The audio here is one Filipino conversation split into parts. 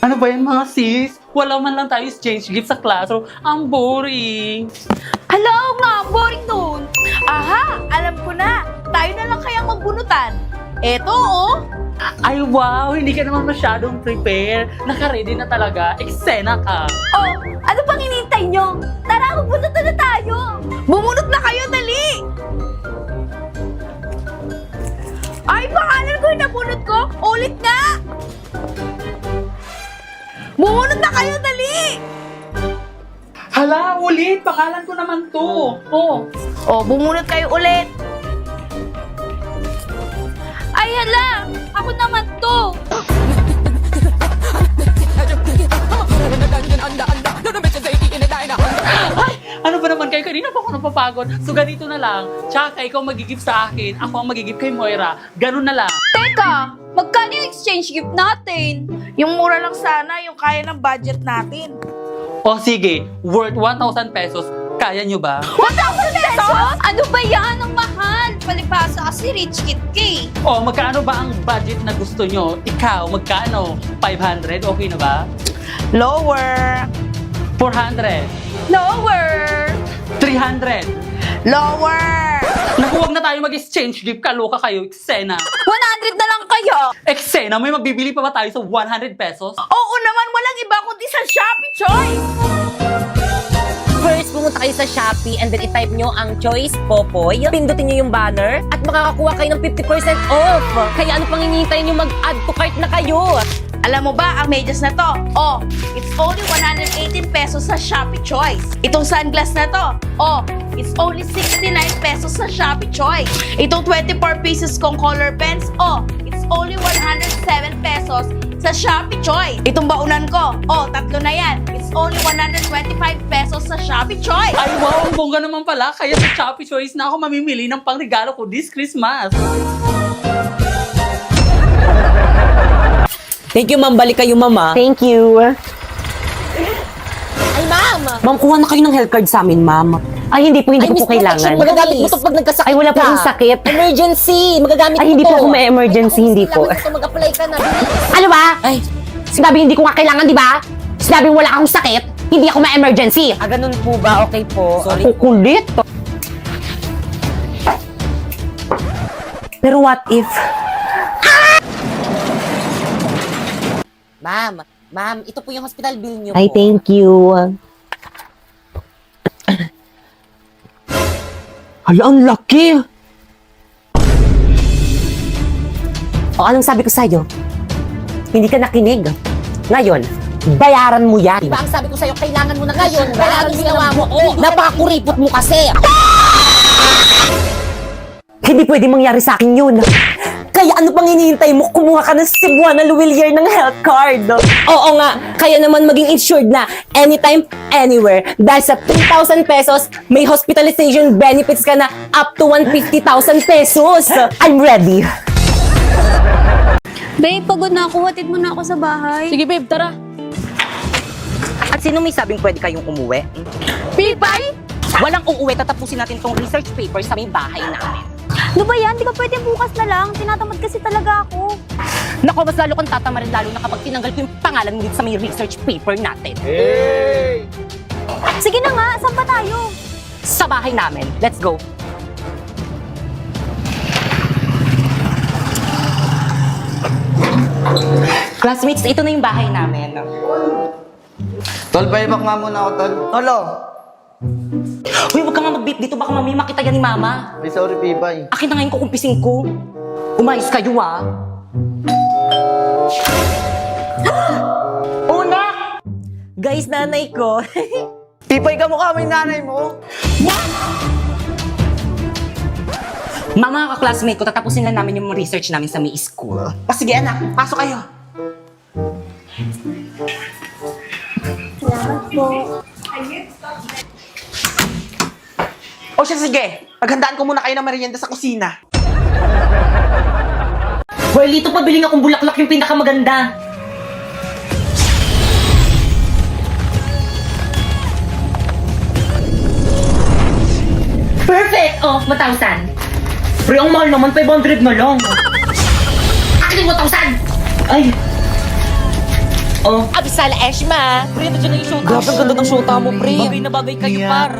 Ano ba yan mga sis? Wala man lang tayo exchange gift sa classroom. Ang boring. Hala nga, boring nun. Aha, alam ko na. Tayo na lang kayang magbunutan. Eto, oh. Ay wow, hindi ka naman masyadong prepare. Naka-ready na talaga. Eksena ka. Oh, ano pang hinihintay nyo? Tara, magbunutan na tayo. Bumunot na kayo, dali. Ay, pangalan ko yung nabunot ko. Ulit nga. Bumunot na kayo, dali. Hala, ulit. Pangalan ko naman to. Oh. Oh, bumunot kayo ulit. Ay, hala. Ako naman to. Ay, ano ba naman kayo? Kanina pa ako napapagod. So ganito na lang. Tsaka ikaw magigip sa akin. Ako ang magigip kay Moira. Ganun na lang. Teka, magkano yung exchange gift natin? Yung mura lang sana, yung kaya ng budget natin. O sige, worth 1,000 pesos. Kaya nyo ba? 1,000 pesos? Ano ba yan? Ang mahal. Palibasa kasi rich kid ka. O magkano ba ang budget na gusto nyo? Ikaw, magkano? 500? Okay na ba? Lower. 400? Lower. 300? Lower. Naku, wag na tayo mag-exchange gift. Kaloka kayo. Eksena. 100 na lang kayo. Eksena, may mabibili pa ba tayo sa 100 pesos? Oo naman, walang iba kundi sa Shopee Choice. First, pumunta kayo sa Shopee and then i-type nyo ang Choice Popoy. Pindutin nyo yung banner at makakakuha kayo ng 50% off. Kaya ano pang hinihintay nyo, mag-add to cart na kayo. Alam mo ba, ang medyas na to? Oh, it's only 118 pesos sa Shopee Choice. Itong sunglass na to? Oh, it's only 69 pesos sa Shopee Choice. Itong 24 pieces kong color pens? Oh, it's only 107 pesos sa Shopee Choice. Itong baunan ko? Oh, tatlo na yan. It's only 125 pesos sa Shopee Choice. Ay wow, ang bongga naman pala. Kaya sa Shopee Choice na ako mamimili ng pangregalo ko this Christmas. Thank you, ma'am. Balik kayo, mama. Thank you. Ay, ma'am! Ma'am, kuha na kayo ng health card sa amin, ma'am. Ay, hindi po kailangan. Magagamit mo ito pag nagkasakit Ay, wala po ka. akong sakit. Emergency! Magagamit Ay, mo hindi to. po ako may emergency, hindi po. Kailangan mo ito, mag-apply ka na. Ano ba? Ay, Sinabi hindi ko nga kailangan, di ba? Sinabi wala akong sakit, hindi ako may emergency. ganun po ba? Okay po. Sorry. Kukulit. Pero what if? Ma'am, ito po yung hospital bill niyo Ay, po. thank you. Ay, ang laki. O, anong sabi ko sa'yo? Hindi ka nakinig. Ngayon, bayaran mo yan. Diba ang sabi ko sa'yo, kailangan mo na ngayon. Kailangan ginawa mo. Napakakuripot mo kasi. Hindi pwede mangyari sa akin yun. Kaya ano pang hinihintay mo? Kumuha ka ng Cebuana Luwilier ng health card. Oo nga, kaya naman maging insured na anytime, anywhere. Dahil sa 3,000 pesos, may hospitalization benefits ka na up to 150,000 pesos. I'm ready. Babe, pagod na ako. Hatid mo na ako sa bahay. Sige babe, tara. At sino may sabing pwede kayong umuwi? Pipay? Walang uuwi, tatapusin natin tong research paper sa may bahay namin. Ano ba yan? Di ba pwede bukas na lang? Tinatamad kasi talaga ako. Nako, mas lalo kang tatamarin lalo na kapag tinanggal ko yung pangalan mo dito sa may research paper natin. Sige na nga, saan ba tayo? Sa bahay namin. Let's go. Classmates, ito na yung bahay namin. Tol, payback nga muna ako, Tol. Tolo! Uy, huwag ka nga mag-beep dito. Baka mamaya makita yan ni Mama. Ay, sorry, Pipay. Akin na ngayon kukumpising ko. Umayos kayo, ah. Una! Guys, nanay ko. Pipay ka mukha, may nanay mo. Mga ka-classmate ko, tatapusin lang namin yung research namin sa may school. O sige anak, pasok kayo. Salamat po. O siya, sige. Paghandaan ko muna kayo ng merienda sa kusina. Well, dito pabiling akong bulaklak yung pinakamaganda. Perfect! Oh, 1,000. Pero ang mahal naman, 500 na lang. Akin yung 1,000! Ay! Oh. Abisala Eshma. Pre, nandiyan na yung shota. Grabe, ang ganda ng shota mo, pre. Bagay na bagay kayo, par.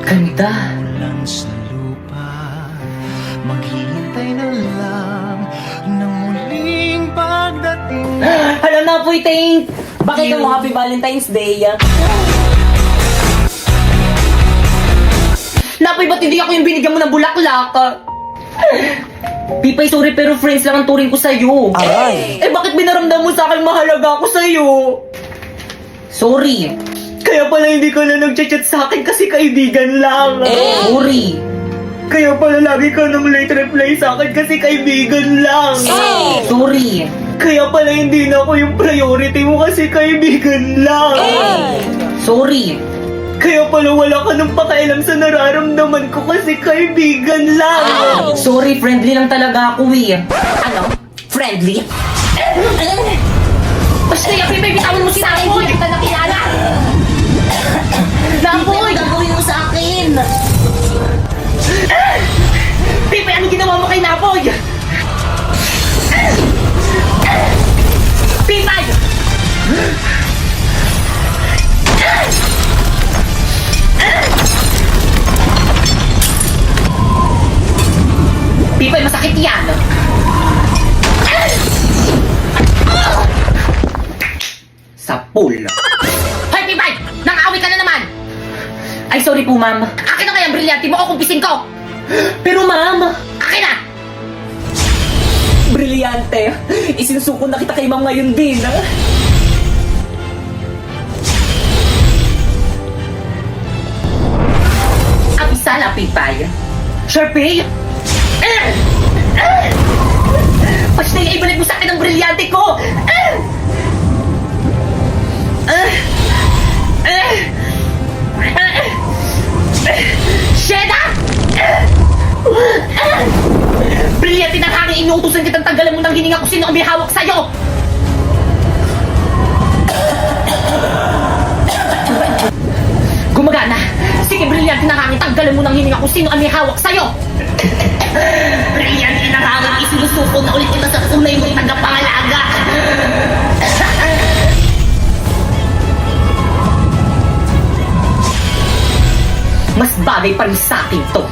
Ganda. Sa lupa, maghihintay na lang ng muling pagdating. Hala na po, Ting. Bakit mo Happy Valentine's Day? Napoy, ba't hindi ako yung binigyan mo ng bulaklak? Pipay, sorry pero friends lang ang turing ko sa'yo. Aray. Eh bakit binaramdam mo sa akin mahalaga ako sa'yo? Sorry. Kaya pala hindi ka na nag-chat sa akin kasi kaibigan lang. Sorry. Kaya pala lagi ka nang late reply sa akin kasi kaibigan lang. Sorry. Kaya pala hindi na ako yung priority mo kasi kaibigan lang. Sorry. Kaya pala wala ka nang pakialam sa nararamdaman ko kasi kaibigan lang. Sorry, friendly lang talaga ako eh. Ano? Friendly? Basta yung Pipe, bitawan mo sa akin. Hindi kita nakilala. Napoy! Gagawin mo sa akin. Pipe, ano ginawa mo kay Napoy? Pipe! Pipay, masakit yan! Sa pool. Hoy, Pipay! Nang-away ka na naman! Ay, sorry po, ma'am. Akin na kaya ang brilyante mo o kumpisin ko! Pero, ma'am! Akin na! Brilyante! Isinusuko na kita kay ma'am ngayon din, ha? Abisala, Pipay. Sharpay! Basta yung ibalik mo sa akin ang brilyante ko! Sheda! Brilyante ng hangin, inuutusan kitang tanggalan mo ng hininga kung sino ang may hawak sa'yo! Gumagana! Sige, brilyante ng hangin, tanggalan mo ng hininga kung sino ang may hawak sa'yo! Brilyante ng hangin, isinusuko na ulit kita sa tunay mong tagapangalaga! Mas bagay pa rin sa akin to!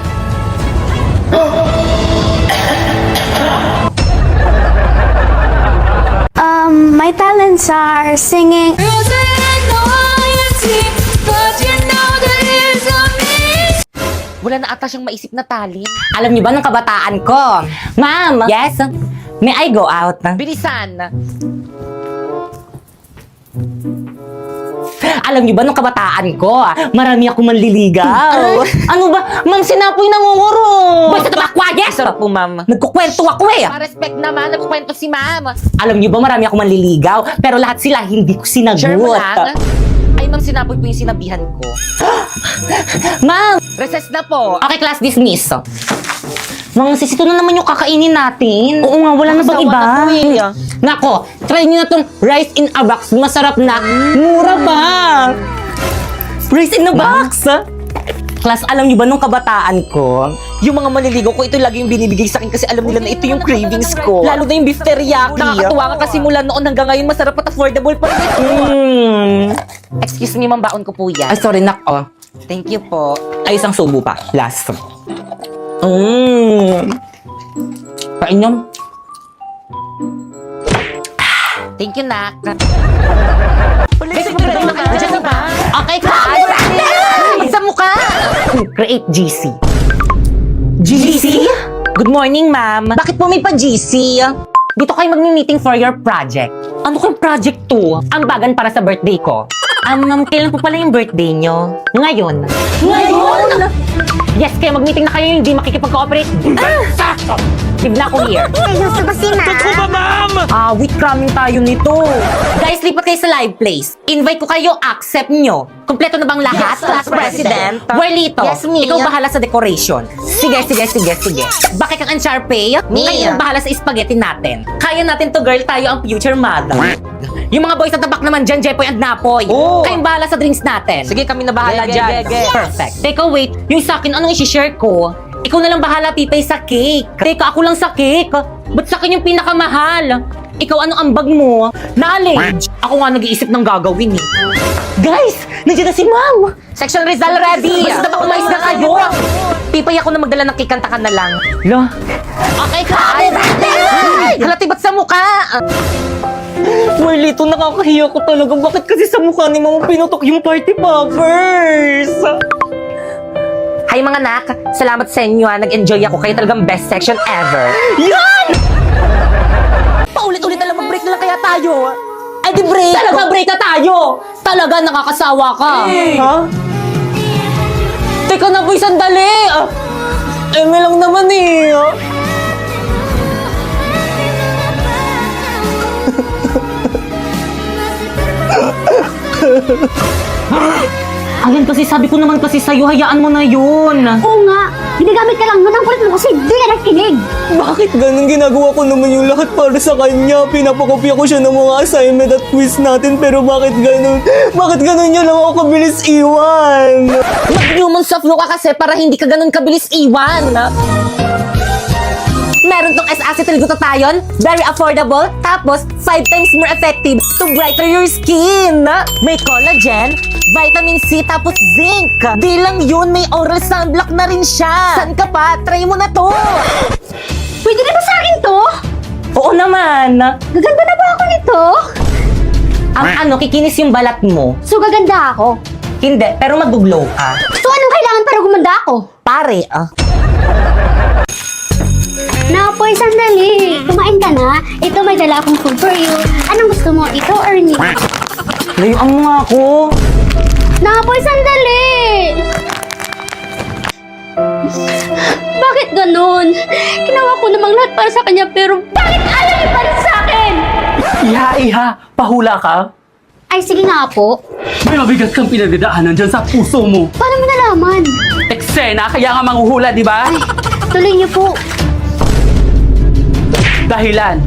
My talents are singing. Wala na ata siyang maisip na talent. Alam niyo ba nung kabataan ko? Ma'am! Yes? May I go out? Bilisan! Alam niyo ba nung kabataan ko, marami ako manliligaw. Ano ba? Ma'am, sinapoy nangunguro. Basta ba, quiet! Sarap po, ma'am. Nagkukwento ako eh. Pa-respect naman, nagkukwento si ma'am. Alam niyo ba, marami ako manliligaw, pero lahat sila hindi ko sinagot. Sure mo lang? Ay, ma'am, sinapoy po yung sinabihan ko. Ma'am! Recess na po. Okay, class dismiss. Mga sis, ito na naman yung kakainin natin. Oo nga, wala na bang iba? Nako, try nyo na tong rice in a box. Masarap na. Mura ba? Rice in a box? Class, alam niyo ba nung kabataan ko, yung mga maliligaw ko, ito lagi yung binibigay sa akin kasi alam nila na ito yung cravings ko. Lalo na yung beef teriyaki. Nakakatuwa nga kasi mula noon hanggang ngayon, masarap at affordable pa rin ito. Excuse me, ma'am, baon ko po yan. Ay, sorry, nako. Thank you po. Ay, isang subo pa. Last. Kain nyo. Thank you, Nak. Okay, class. Sa mukha. Create GC. GC? Good morning, ma'am. Bakit po may pa-GC? Dito kayo mag-meeting for your project. Ano kayong project to? Ambagan para sa birthday ko. Ma'am, kailan po pala yung birthday nyo? Ngayon. Ngayon? Yes, kaya mag-meeting na kayo, hindi makikipag-cooperate. Give na ako here. Gusto ba si ma'am? With cramming tayo nito. Guys, lipat kayo sa live place. Invite ko kayo, accept nyo. Kompleto na bang lahat? Yes, class president. Warlito, Yes, me. ikaw bahala sa decoration. Sige. Bakit kang Uncharpay? Me. Kayo bahala sa spaghetti natin. Kaya natin to, girl. Tayo ang future mother. Yung mga boys at tabak naman dyan, Jepoy and Napoy. Oh. Kayong bahala sa drinks natin. Sige, kami na bahala dyan. Perfect. Teka, wait. Yung sa akin, anong isi-share ko? Ikaw na lang bahala, Pipay, sa cake. Teka, ako lang sa cake. Ba't sa akin yung pinakamahal? Ikaw, ano ambag mo? Knowledge! Ako nga nag-iisip ng gagawin eh. Guys, nandiyan na si Ma'am. Section Rizal ready! Basta ba umayos na kayo? Pipay ako na magdala ng kikantakan na lang. Lo, Okay ka? Halati ba't sa mukha? Marlito, nakakahiya ko talaga. Bakit kasi sa mukha ni Mama pinutok yung party poppers? Hi mga anak, salamat sa inyo ha. Nag-enjoy ako. Kayo talagang best section ever. Yan! Paulit-ulit na lang mag-break na lang kaya tayo. Ay, di break! Talaga break na tayo! Talaga nakakasawa ka. Ha? Teka na boy, sandali! Eme lang naman eh. Ayan kasi sabi ko naman kasi sa'yo, hayaan mo na yun. Oo nga, ginagamit ka lang nun. Ang kulit mo kasi di ka nakikinig. Bakit ganun? Ginagawa ko naman yung lahat para sa kanya. Pinapakopya ko siya ng mga assignment at quiz natin. Pero bakit ganun? Bakit ganun niya lang ako kabilis iwan? Mag-human soft law ka kasi para hindi ka ganun kabilis iwan. Meron tong S-acetyl-glutathione, very affordable, tapos 5 times more effective to brighten your skin. May collagen, vitamin C, tapos zinc. Di lang yun, may oral sunblock na rin siya. San ka pa? Try mo na to. Pwede na ba sa akin to? Oo naman. Gaganda na ba ako nito? Ang kikinis yung balat mo. So gaganda ako. Hindi, pero mag-glow ka. So anong kailangan para gumanda ako? Pare, Napoy, sandali. Kumain ka na. Ito, may dala akong food for you. Anong gusto mo? Ito or ni? layuan mo nga ako. Napoy, sandali. Bakit ganun? Ginawa ko namang lahat para sa kanya, pero bakit ayaw niya pa rin sa akin? Iha, pahula ka? Ay, sige nga po. May mabigat kang pinagdadaanan dyan sa puso mo. Paano mo nalaman? Eksena, kaya nga manghuhula, di ba? Tuloy niyo po. Dahilan.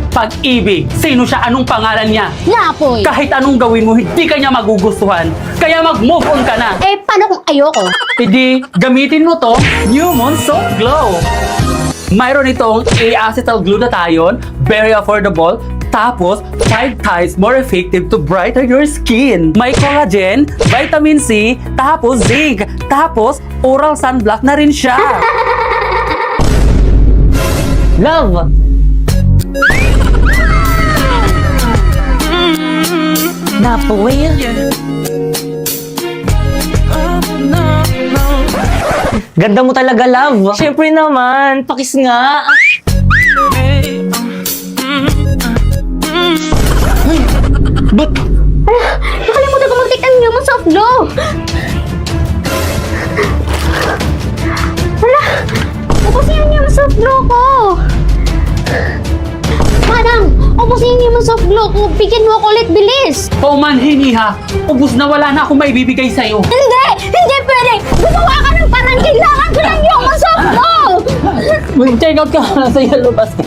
Pag-ibig. Sino siya? Anong pangalan niya? Napoy. Kahit anong gawin mo, hindi ka niya magugustuhan. Kaya mag-move on ka na. Eh, paano kung ayoko? Hindi, gamitin mo to, Newmont Soft Glow. Mayroon itong A-acetyl-glutathione, very affordable, tapos 5 times more effective to brighten your skin. May collagen, vitamin C, tapos zinc, tapos oral sunblock na rin siya. Love! Napoy. Ganda mo talaga, love. Siyempre naman, pakis nga. But, Nakalimutan ko mag-take ng Newmont Soft Glow. Wala. Ubusin yung Newmont Soft Glow ko. Manang, ubusin yung Newmont Soft Glow ko. Bigyan mo ako ulit, bilis. paumanhin iha, ubus na wala na akong maibibigay sa'yo. Hindi! Hindi pwede! Gumawa ka ng parang kailangan ko ng Newmont Soft Glow! Mag-check out ka na sa yellow basket.